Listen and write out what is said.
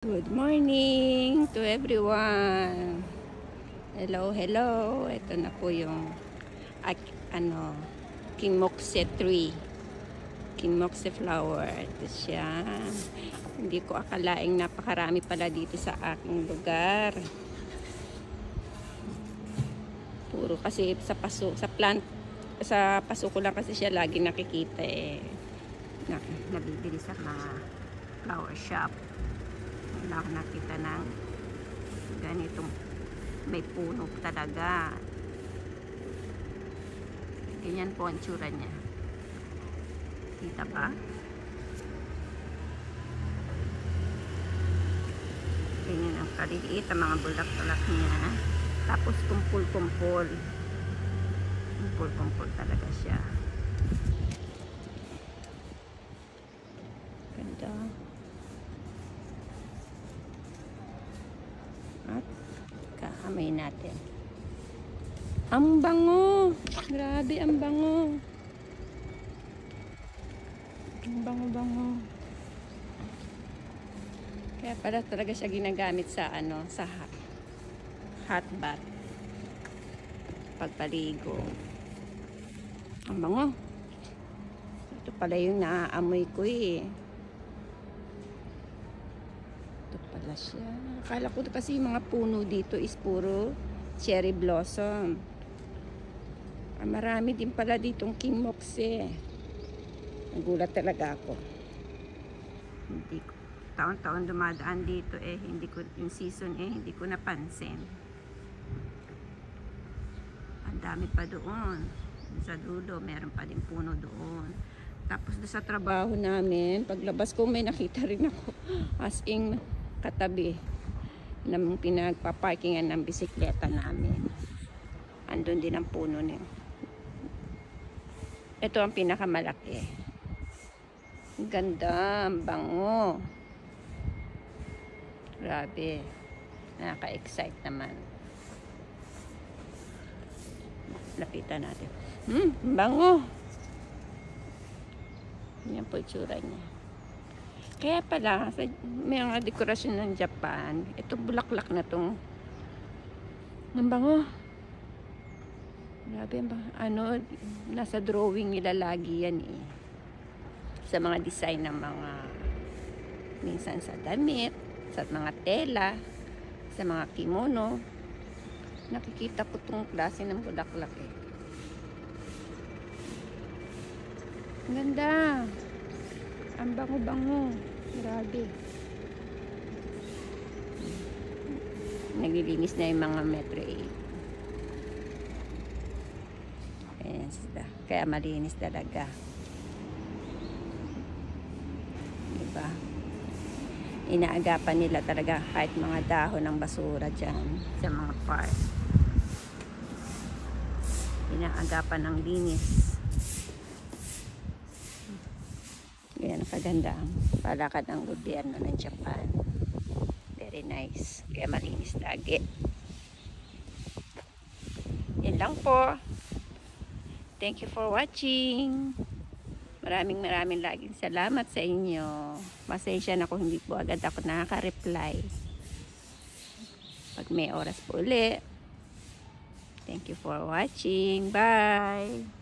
Good morning to everyone. Hello, hello. Ito na po yung Kinmoxie tree. Kinmoxie flower. Ito siya. Hindi ko akalaing napakarami pala dito sa aking lugar. Puro kasi sa paso ko lang kasi siya lagi nakikita nabibili sa mga flower shop. Wala akong nakita ng ganitong may puno talaga. Ganyan po ang tsura niya. Kita ba? Ganyan ang kaliliit ang mga bulak-bulak niya. Tapos kumpul-kumpul. Kumpul-kumpul talaga siya. Ganda. At kahamay natin. Ang bango! Grabe ang bango! Ang bango-bango. Kaya pala talaga siya ginagamit sa sa hot bath. Pagpaligo. Ang bango. Ito pala yung naaamoy ko Ito pala siya. Akala ko kasi yung mga puno dito is puro cherry blossom. Marami din pala ditong Kinmoxie. Nagulat talaga ako. Hindi ko. Taon-taon dumadaan dito hindi ko, yung season hindi ko napansin. Ang dami pa doon. Sa dulo, meron pa din puno doon. Tapos doon sa trabaho namin, paglabas ko may nakita rin ako as in katabi ng pinagpaparkingan ng bisikleta namin. Andun din ang puno niyo. Ito ang pinakamalaki. Ang ganda, ang bango. Grabe. Nakaka-excite naman. Lapitan natin. Bango. Yan po itsura niya. Kaya pala, may mga dekorasyon ng Japan, itong bulaklak na itong ang bango. Grabe, nasa drawing nila lagi yan sa mga design ng mga minsan sa damit, sa mga tela, sa mga kimono. Nakikita ko itong klase ng bulaklak Ang ganda. Ang bango-bango. Grabe. Naglilinis na yung mga metro 8. Ayan sila. Kaya malinis talaga. Diba? Inaagapan nila talaga kahit mga dahon ng basura dyan sa mga park. Inaagapan ng linis. Yan, kaganda ang palakad ng gobyerno ng Japan. Very nice. Kaya malinis lagi. Yan lang po. Thank you for watching. Maraming laging salamat sa inyo. Pasensya na kung hindi po agad ako nakaka-reply. Pag may oras po ulit. Thank you for watching. Bye!